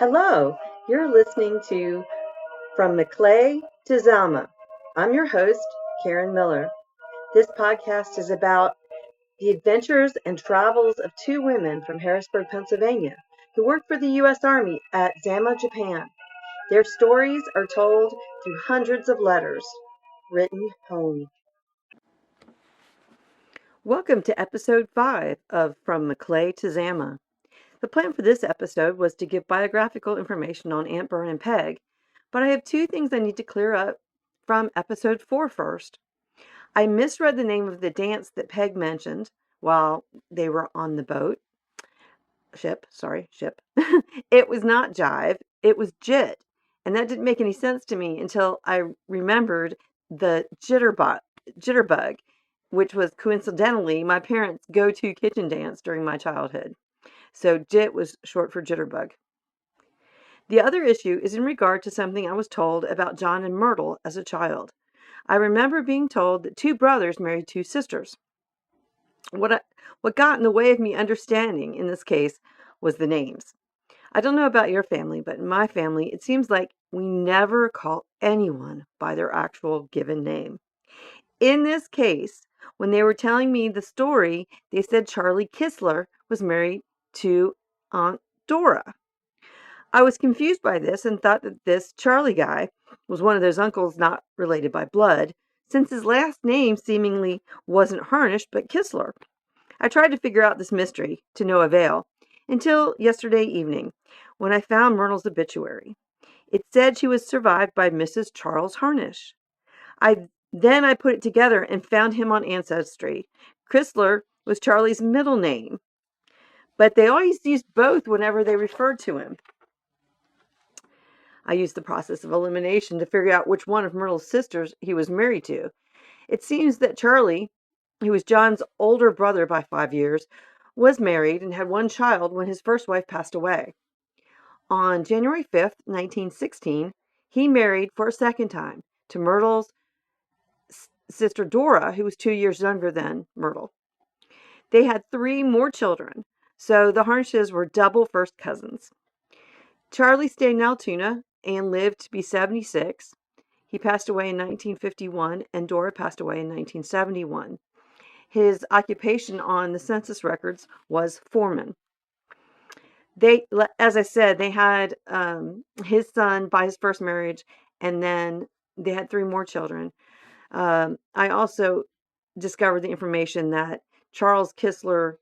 Hello, you're listening to From McClay to Zalma. I'm your host, Karen Miller. This podcast is about the adventures and travels of two women from Harrisburg, Pennsylvania, who worked for the U.S. Army at Zama, Japan. Their stories are told through hundreds of letters written home. Welcome to episode 5 of From McClay to Zama. The plan for this episode was to give biographical information on Aunt Bern and Peg, but I have two things I need to clear up from episode 4 first. I misread the name of the dance that Peg mentioned while they were on the ship. It was not jive, it was jit, and that didn't make any sense to me until I remembered the jitterbug, which was coincidentally my parents' go-to kitchen dance during my childhood. So jit was short for jitterbug. The other issue is in regard to something I was told about John and Myrtle as a child. I remember being told that two brothers married two sisters. What got in the way of me understanding in this case was the names. I don't know about your family, but in my family, it seems like we never call anyone by their actual given name. In this case, when they were telling me the story, they said Charlie Kissler was married to Aunt Dora. I was confused by this and thought that this Charlie guy was one of those uncles not related by blood, since his last name seemingly wasn't Harnish but Kissler. I tried to figure out this mystery to no avail until yesterday evening, when I found Myrtle's obituary. It said she was survived by Mrs. Charles Harnish. Then I put it together and found him on Ancestry. Kissler was Charlie's middle name, but they always used both whenever they referred to him. I used the process of elimination to figure out which one of Myrtle's sisters he was married to. It seems that Charlie, who was John's older brother by 5 years, was married and had one child when his first wife passed away. On January 5th, 1916, he married for a second time to Myrtle's sister Dora, who was 2 years younger than Myrtle. They had 3 more children, so the Harnishes were double first cousins. Charlie stayed in Altoona and lived to be 76. He passed away in 1951, and Dora passed away in 1971. His occupation on the census records was foreman. As I said, they had his son by his first marriage, and then they had 3 more children. I also discovered the information that Charles Kissler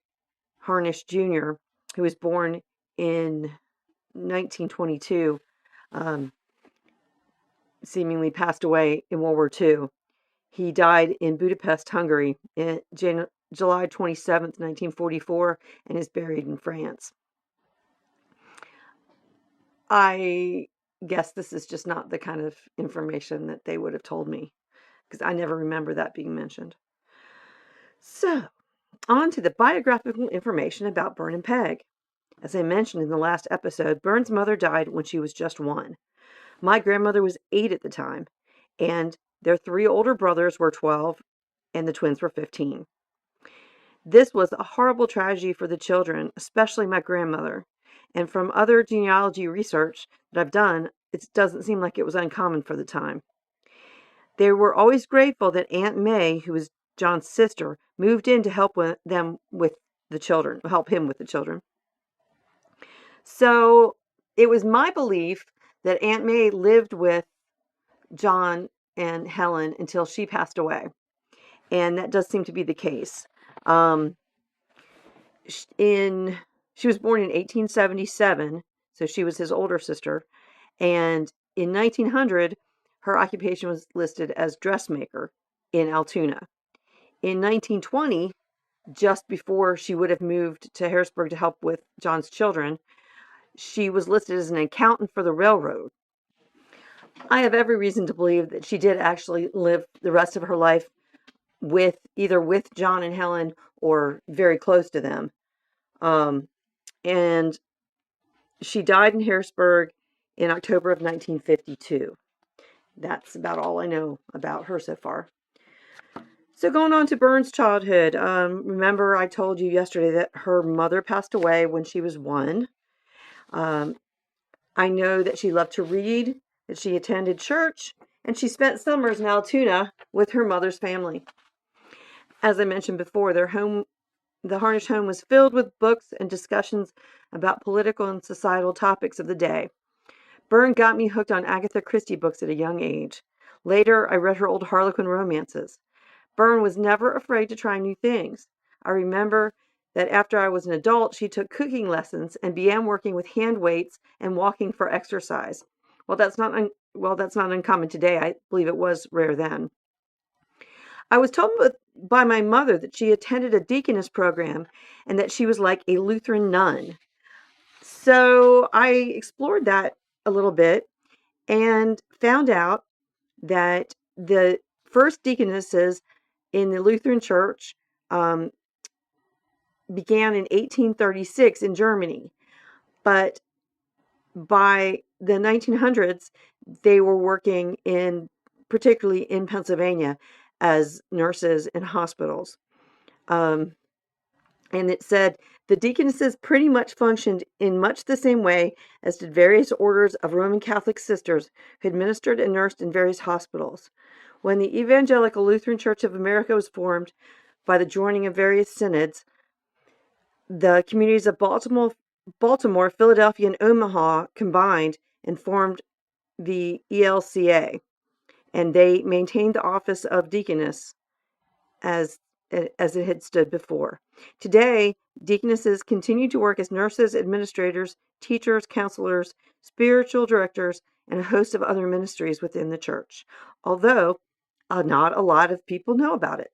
Harnish Jr., who was born in 1922, seemingly passed away in World War II. He died in Budapest, Hungary, in July 27th, 1944, and is buried in France. I guess this is just not the kind of information that they would have told me, because I never remember that being mentioned. So, on to the biographical information about Bern and Peg. As I mentioned in the last episode, Bern's mother died when she was just 1. My grandmother was 8 at the time, and their 3 older brothers were 12, and the twins were 15. This was a horrible tragedy for the children, especially my grandmother. And from other genealogy research that I've done, it doesn't seem like it was uncommon for the time. They were always grateful that Aunt May, who was John's sister, moved in to help him with the children. So it was my belief that Aunt May lived with John and Helen until she passed away. And that does seem to be the case. She was born in 1877, so she was his older sister. And in 1900, her occupation was listed as dressmaker in Altoona. In 1920, just before she would have moved to Harrisburg to help with John's children, she was listed as an accountant for the railroad. I have every reason to believe that she did actually live the rest of her life either with John and Helen or very close to them. And she died in Harrisburg in October of 1952. That's about all I know about her so far. So going on to Bern's childhood, remember I told you yesterday that her mother passed away when she was 1. I I know that she loved to read, that she attended church, and she spent summers in Altoona with her mother's family. As I mentioned before, the Harnish home was filled with books and discussions about political and societal topics of the day. Bern got me hooked on Agatha Christie books at a young age. Later, I read her old Harlequin romances. Bern was never afraid to try new things. I remember that after I was an adult, she took cooking lessons and began working with hand weights and walking for exercise. Well, that's not uncommon today. I believe it was rare then. I was told by my mother that she attended a deaconess program and that she was like a Lutheran nun. So I explored that a little bit and found out that the first deaconesses in the Lutheran Church began in 1836 in Germany, but by the 1900s, they were working particularly in Pennsylvania, as nurses in hospitals. And it said the deaconesses pretty much functioned in much the same way as did various orders of Roman Catholic sisters who administered and nursed in various hospitals. When the Evangelical Lutheran Church of America was formed by the joining of various synods, the communities of Baltimore, Philadelphia, and Omaha combined and formed the ELCA, and they maintained the office of deaconess as it had stood before. Today, deaconesses continue to work as nurses, administrators, teachers, counselors, spiritual directors, and a host of other ministries within the church, although not a lot of people know about it.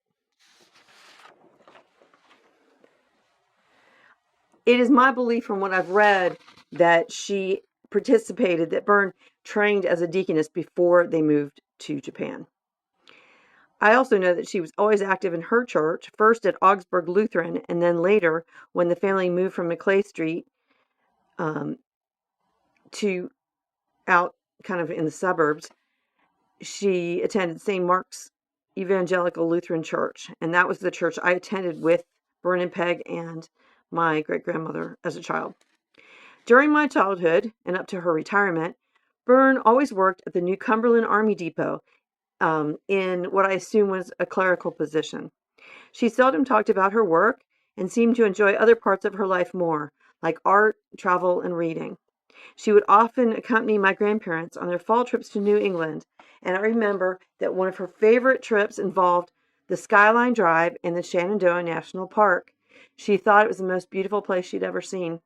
It is my belief from what I've read that that Bern trained as a deaconess before they moved to Japan. I also know that she was always active in her church, first at Augsburg Lutheran, and then later, when the family moved from Maclay Street to out kind of in the suburbs, she attended St. Mark's Evangelical Lutheran Church, and that was the church I attended with Bern and Peg and my great-grandmother as a child. During my childhood and up to her retirement, Bern always worked at the New Cumberland Army Depot in what I assume was a clerical position. She seldom talked about her work and seemed to enjoy other parts of her life more, like art, travel, and reading. She would often accompany my grandparents on their fall trips to New England, and I remember that one of her favorite trips involved the Skyline Drive in the Shenandoah National Park. She thought it was the most beautiful place she'd ever seen.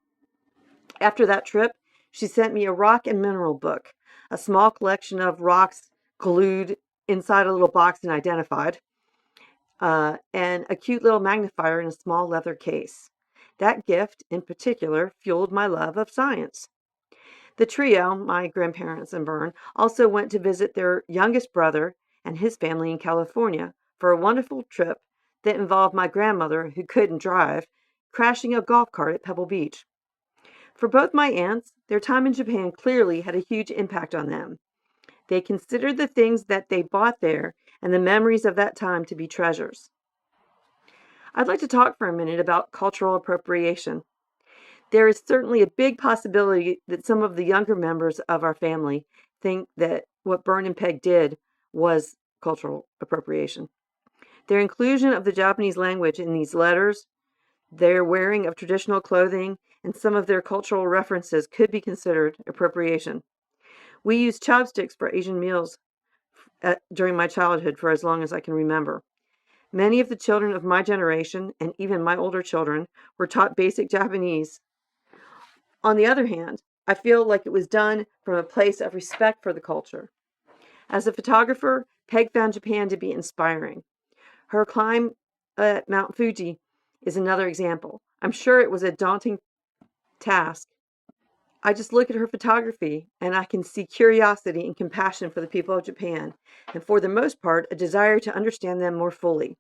After that trip, she sent me a rock and mineral book, a small collection of rocks glued inside a little box and identified, and a cute little magnifier in a small leather case. That gift, in particular, fueled my love of science. The trio, my grandparents and Bern, also went to visit their youngest brother and his family in California for a wonderful trip that involved my grandmother, who couldn't drive, crashing a golf cart at Pebble Beach. For both my aunts, their time in Japan clearly had a huge impact on them. They considered the things that they bought there and the memories of that time to be treasures. I'd like to talk for a minute about cultural appropriation. There is certainly a big possibility that some of the younger members of our family think that what Bern and Peg did was cultural appropriation. Their inclusion of the Japanese language in these letters, their wearing of traditional clothing, and some of their cultural references could be considered appropriation. We used chopsticks for Asian meals during my childhood for as long as I can remember. Many of the children of my generation, and even my older children, were taught basic Japanese. On the other hand, I feel like it was done from a place of respect for the culture. As a photographer, Peg found Japan to be inspiring. Her climb at Mount Fuji is another example. I'm sure it was a daunting task. I just look at her photography and I can see curiosity and compassion for the people of Japan, and for the most part, a desire to understand them more fully.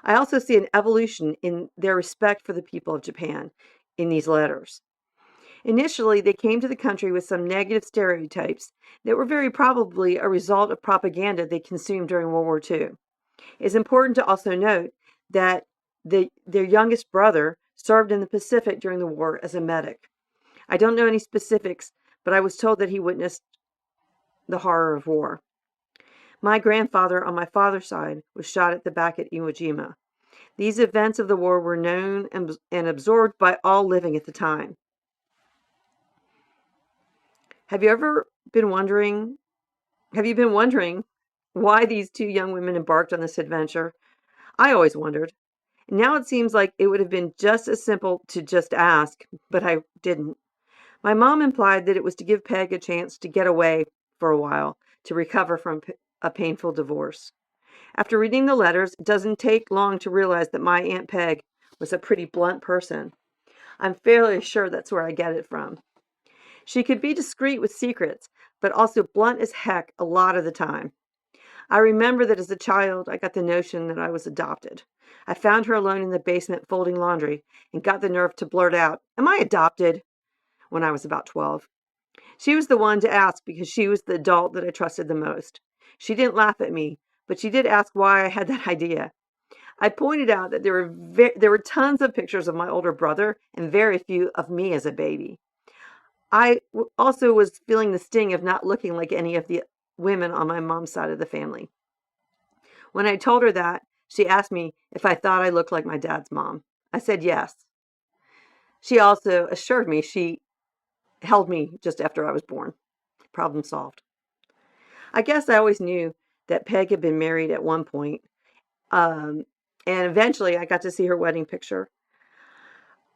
I also see an evolution in their respect for the people of Japan in these letters. Initially, they came to the country with some negative stereotypes that were very probably a result of propaganda they consumed during World War II. It's important to also note that their youngest brother served in the Pacific during the war as a medic. I don't know any specifics, but I was told that he witnessed the horror of war. My grandfather on my father's side was shot at the back at Iwo Jima. These events of the war were known and absorbed by all living at the time. Have you been wondering why these two young women embarked on this adventure? I always wondered. Now it seems like it would have been just as simple to just ask, but I didn't. My mom implied that it was to give Peg a chance to get away for a while, to recover from a painful divorce. After reading the letters, it doesn't take long to realize that my Aunt Peg was a pretty blunt person. I'm fairly sure that's where I get it from. She could be discreet with secrets, but also blunt as heck a lot of the time. I remember that as a child, I got the notion that I was adopted. I found her alone in the basement folding laundry and got the nerve to blurt out, "Am I adopted?" when I was about 12. She was the one to ask because she was the adult that I trusted the most. She didn't laugh at me, but she did ask why I had that idea. I pointed out that there were tons of pictures of my older brother and very few of me as a baby. I also was feeling the sting of not looking like any of the women on my mom's side of the family. When I told her that, she asked me if I thought I looked like my dad's mom. I said yes. She also assured me she held me just after I was born. Problem solved. I guess I always knew that Peg had been married at one point, and eventually I got to see her wedding picture.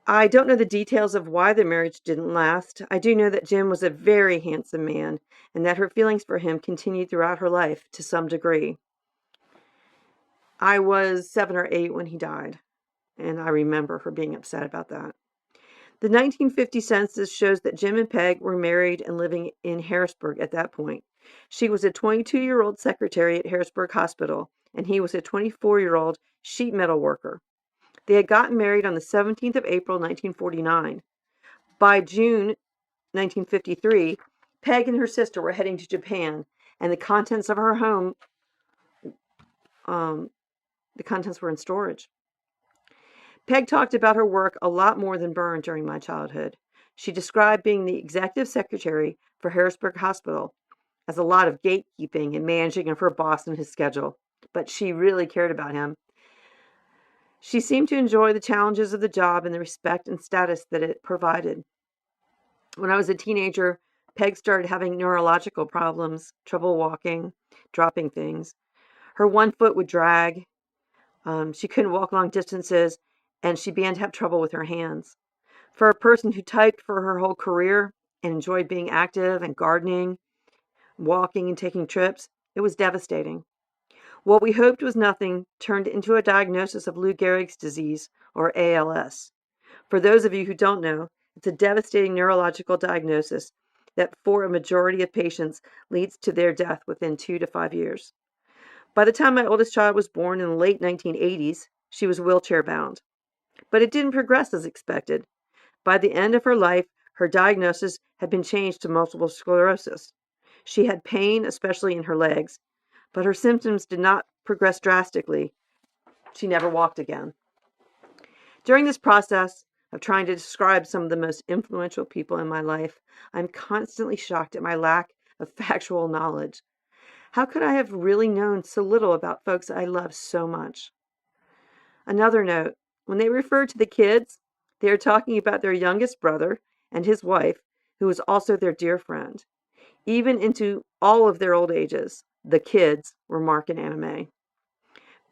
I don't know the details of why the marriage didn't last. I do know that Jim was a very handsome man and that her feelings for him continued throughout her life to some degree. I was 7 or 8 when he died, and I remember her being upset about that. The 1950 census shows that Jim and Peg were married and living in Harrisburg at that point. She was a 22-year-old secretary at Harrisburg Hospital, and he was a 24-year-old sheet metal worker. They had gotten married on the 17th of April, 1949. By June 1953, Peg and her sister were heading to Japan, and the contents of her home, were in storage. Peg talked about her work a lot more than Bern during my childhood. She described being the executive secretary for Harrisburg Hospital as a lot of gatekeeping and managing of her boss and his schedule, but she really cared about him. She seemed to enjoy the challenges of the job and the respect and status that it provided. When I was a teenager, Peg started having neurological problems, trouble walking, dropping things. Her one foot would drag. She couldn't walk long distances, and she began to have trouble with her hands. For a person who typed for her whole career and enjoyed being active and gardening, walking and taking trips, it was devastating. What we hoped was nothing turned into a diagnosis of Lou Gehrig's disease, or ALS. For those of you who don't know, it's a devastating neurological diagnosis that for a majority of patients leads to their death within 2 to 5 years. By the time my oldest child was born in the late 1980s, she was wheelchair-bound. But it didn't progress as expected. By the end of her life, her diagnosis had been changed to multiple sclerosis. She had pain, especially in her legs, but her symptoms did not progress drastically. She never walked again. During this process of trying to describe some of the most influential people in my life, I'm constantly shocked at my lack of factual knowledge. How could I have really known so little about folks I love so much? Another note, when they refer to the kids, they are talking about their youngest brother and his wife, who was also their dear friend. Even into all of their old ages, the kids were Mark and Anna Mae.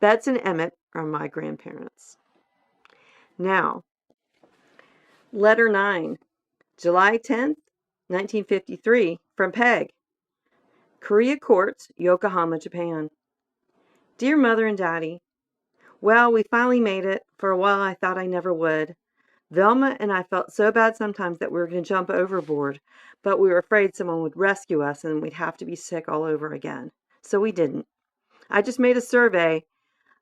Bets and Emmett are my grandparents. Now, letter 9, July 10th, 1953, from Peg. Korea Courts, Yokohama, Japan. Dear Mother and Daddy, well, we finally made it. For a while, I thought I never would. Velma and I felt so bad sometimes that we were going to jump overboard, but we were afraid someone would rescue us and we'd have to be sick all over again. So we didn't. I just made a survey.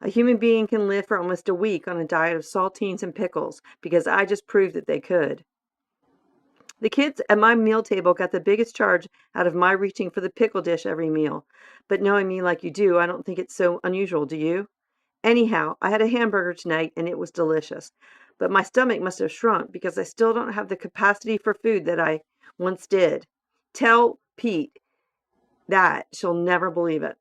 A human being can live for almost a week on a diet of saltines and pickles because I just proved that they could. The kids at my meal table got the biggest charge out of my reaching for the pickle dish every meal. But knowing me like you do, I don't think it's so unusual, do you? Anyhow, I had a hamburger tonight and it was delicious. But my stomach must have shrunk because I still don't have the capacity for food that I once did. Tell Pete that. She'll never believe it.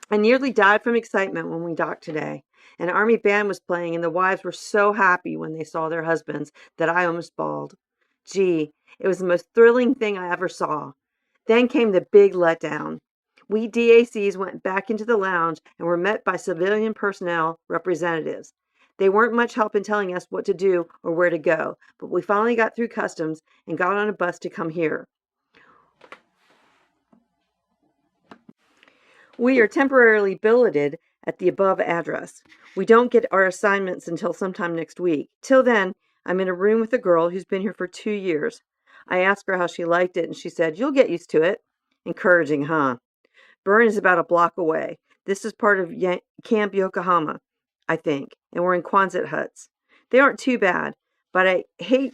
I nearly died from excitement when we docked today. An army band was playing, and the wives were so happy when they saw their husbands that I almost bawled. Gee, it was the most thrilling thing I ever saw. Then came the big letdown. We DACs went back into the lounge and were met by civilian personnel representatives. They weren't much help in telling us what to do or where to go, but we finally got through customs and got on a bus to come here. We are temporarily billeted at the above address. We don't get our assignments until sometime next week. Till then, I'm in a room with a girl who's been here for 2 years. I asked her how she liked it, and she said, "You'll get used to it." Encouraging, huh? Bern is about a block away. This is part of Camp Yokohama, I think, and we're in Quonset huts. They aren't too bad, but I hate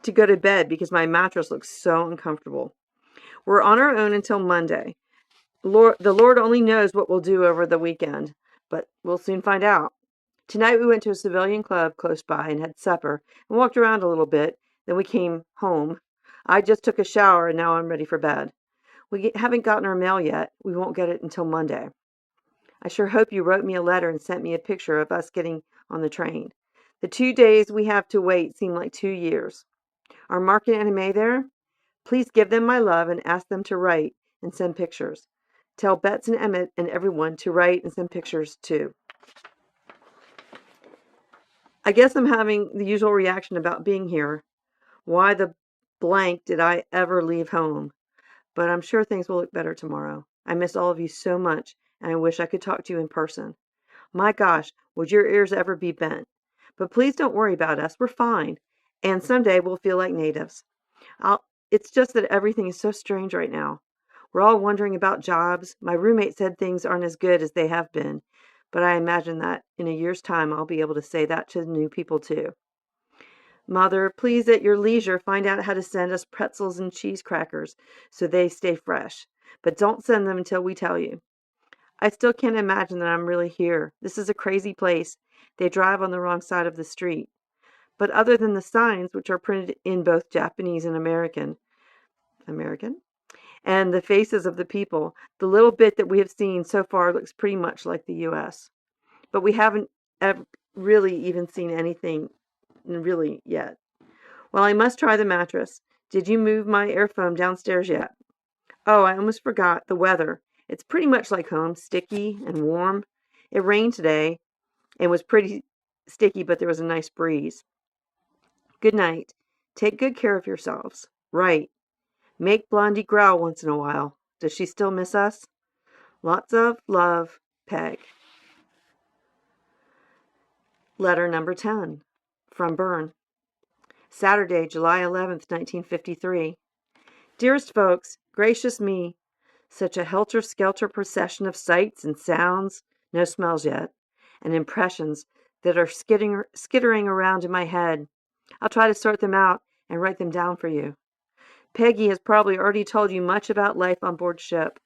to go to bed because my mattress looks so uncomfortable. We're on our own until Monday. The Lord only knows what we'll do over the weekend, but we'll soon find out. Tonight we went to a civilian club close by and had supper and walked around a little bit. Then we came home. I just took a shower and now I'm ready for bed. We haven't gotten our mail yet. We won't get it until Monday. I sure hope you wrote me a letter and sent me a picture of us getting on the train. The 2 days we have to wait seem like 2 years. Are Mark and Anna May there? Please give them my love and ask them to write and send pictures. Tell Betts and Emmett and everyone to write and send pictures too. I guess I'm having the usual reaction about being here. Why the blank did I ever leave home? But I'm sure things will look better tomorrow. I miss all of you so much, and I wish I could talk to you in person. My gosh, would your ears ever be bent? But please don't worry about us. We're fine. And someday we'll feel like natives. It's just that everything is so strange right now. We're all wondering about jobs. My roommate said things aren't as good as they have been, but I imagine that in a year's time I'll be able to say that to new people too. Mother, please at your leisure find out how to send us pretzels and cheese crackers so they stay fresh, but don't send them until we tell you. I still can't imagine that I'm really here. This is a crazy place. They drive on the wrong side of the street. But other than the signs, which are printed in both Japanese and American, and the faces of the people, the little bit that we have seen so far looks pretty much like the U.S. But we haven't really even seen anything really yet. Well, I must try the mattress. Did you move my airfoam downstairs yet? Oh, I almost forgot. The weather. It's pretty much like home, sticky and warm. It rained today and was pretty sticky, but there was a nice breeze. Good night. Take good care of yourselves. Right. Make Blondie growl once in a while. Does she still miss us? Lots of love, Peg. Letter number 10. From Bern. Saturday, July 11th, 1953. Dearest folks, gracious me, such a helter-skelter procession of sights and sounds, no smells yet, and impressions that are skittering around in my head. I'll try to sort them out and write them down for you. Peggy has probably already told you much about life on board ship.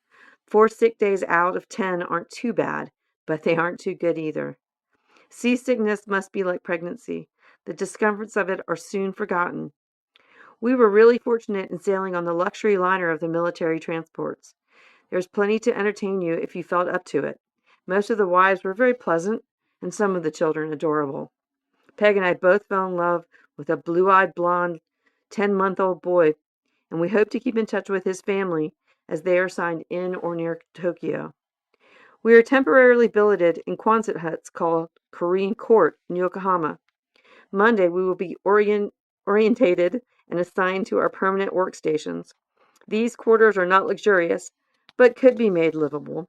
4 sick days out of 10 aren't too bad, but they aren't too good either. Seasickness must be like pregnancy. The discomforts of it are soon forgotten. We were really fortunate in sailing on the luxury liner of the military transports. There's plenty to entertain you if you felt up to it. Most of the wives were very pleasant, and some of the children adorable. Peg and I both fell in love with a blue-eyed blonde 10-month-old boy, and we hope to keep in touch with his family as they are signed in or near Tokyo. We are temporarily billeted in Quonset huts called Korean Court in Yokohama. Monday we will be orientated and assigned to our permanent workstations. These quarters are not luxurious, but could be made livable.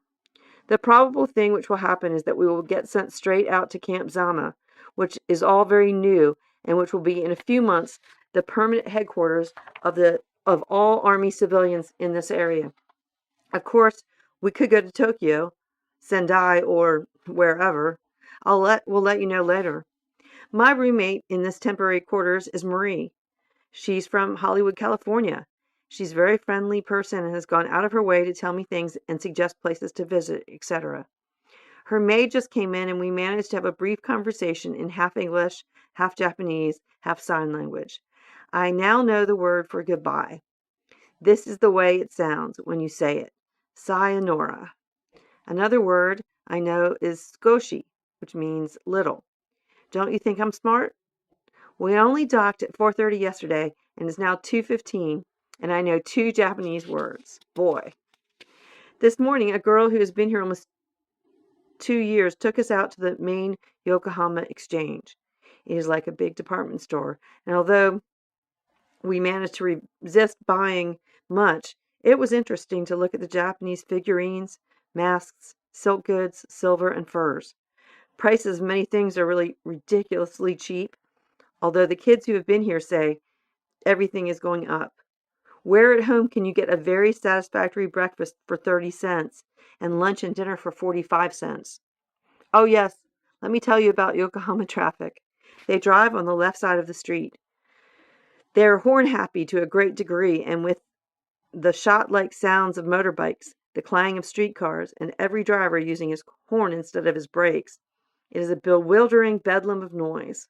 The probable thing which will happen is that we will get sent straight out to Camp Zama, which is all very new and which will be in a few months the permanent headquarters of all Army civilians in this area. Of course, we could go to Tokyo, Sendai, or wherever. We'll let you know later. My roommate in this temporary quarters is Marie. She's from Hollywood, California. She's a very friendly person and has gone out of her way to tell me things and suggest places to visit, etc. Her maid just came in and we managed to have a brief conversation in half English, half Japanese, half sign language. I now know the word for goodbye. This is the way it sounds when you say it. Sayonara. Another word I know is skoshi, which means little. Don't you think I'm smart? We only docked at 4:30 yesterday, and it's now 2:15, and I know 2 Japanese words. Boy. This morning, a girl who has been here almost 2 years took us out to the main Yokohama exchange. It is like a big department store, and although we managed to resist buying much, it was interesting to look at the Japanese figurines, masks, silk goods, silver, and furs. Prices of many things are really ridiculously cheap, although the kids who have been here say everything is going up. Where at home can you get a very satisfactory breakfast for 30 cents and lunch and dinner for 45 cents? Oh, yes, let me tell you about Yokohama traffic. They drive on the left side of the street. They're horn happy to a great degree, and with the shot-like sounds of motorbikes, the clang of streetcars, and every driver using his horn instead of his brakes, it is a bewildering bedlam of noise.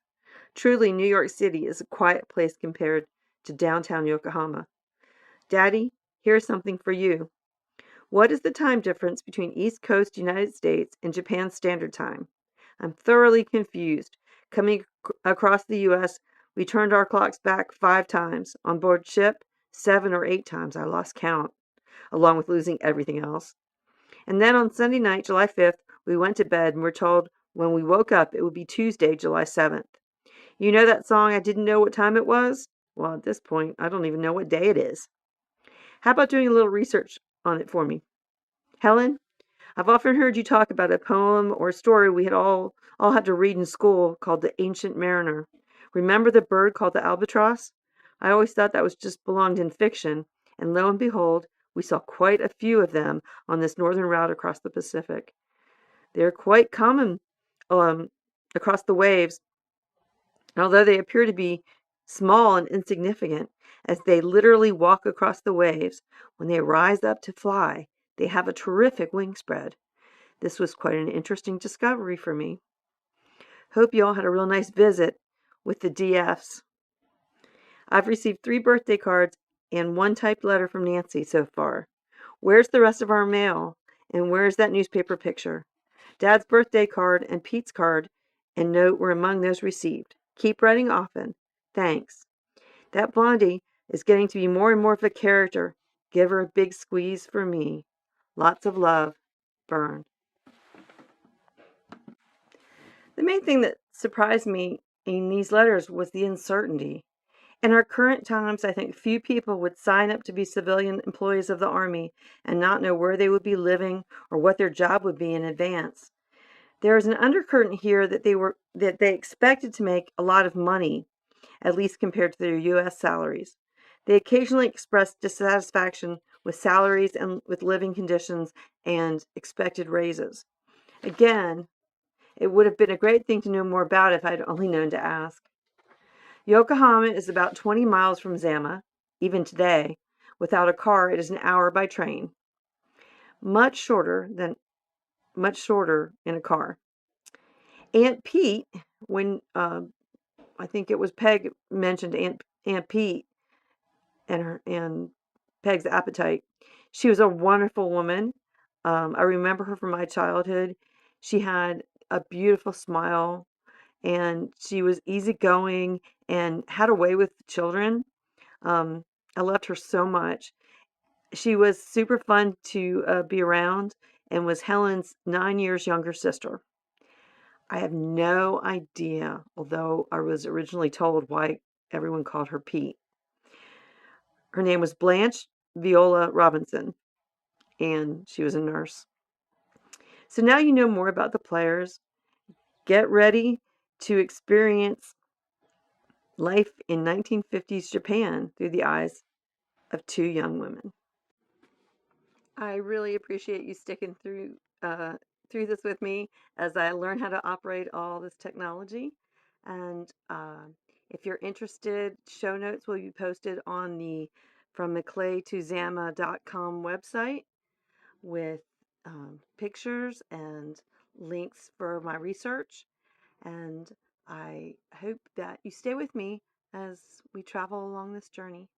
Truly, New York City is a quiet place compared to downtown Yokohama. Daddy, here's something for you. What is the time difference between East Coast United States and Japan Standard Time? I'm thoroughly confused. Coming across the U.S., we turned our clocks back 5 times. On board ship, 7 or 8 times. I lost count, along with losing everything else. And then on Sunday night, July 5th, we went to bed and were told when we woke up it would be Tuesday, July 7th. You know that song, I didn't know what time it was? Well, at this point, I don't even know what day it is. How about doing a little research on it for me? Helen, I've often heard you talk about a poem or a story we had all had to read in school called The Ancient Mariner. Remember the bird called the albatross? I always thought that was just belonged in fiction, and lo and behold, we saw quite a few of them on this northern route across the Pacific. They're quite common across the waves, although they appear to be small and insignificant, as they literally walk across the waves, when they rise up to fly, they have a terrific wing spread. This was quite an interesting discovery for me. Hope you all had a real nice visit with the DFs. I've received 3 birthday cards and 1 typed letter from Nancy so far. Where's the rest of our mail? And where's that newspaper picture? Dad's birthday card and Pete's card and note were among those received. Keep writing often. Thanks. That Blondie is getting to be more and more of a character. Give her a big squeeze for me. Lots of love. Bern. The main thing that surprised me in these letters was the uncertainty. In our current times, I think few people would sign up to be civilian employees of the Army and not know where they would be living or what their job would be in advance. There is an undercurrent here that they expected to make a lot of money, at least compared to their U.S. salaries. They occasionally expressed dissatisfaction with salaries and with living conditions and expected raises. Again, it would have been a great thing to know more about if I'd only known to ask. Yokohama is about 20 miles from Zama. Even today, without a car, it is an hour by train. Much shorter in a car. Aunt Pete, when I think it was Peg mentioned Aunt Pete and Peg's appetite. She was a wonderful woman. I remember her from my childhood. She had a beautiful smile, and she was easygoing and had a way with children. I loved her so much. She was super fun to be around and was Helen's 9 years younger sister. I have no idea, although I was originally told why everyone called her Pete. Her name was Blanche Viola Robinson, and she was a nurse. So now you know more about the players. Get ready to experience life in 1950s Japan through the eyes of 2 young women. I really appreciate you sticking through this with me as I learn how to operate all this technology. And if you're interested, show notes will be posted on the FromMcClayToZama.com website with pictures and links for my research. And I hope that you stay with me as we travel along this journey.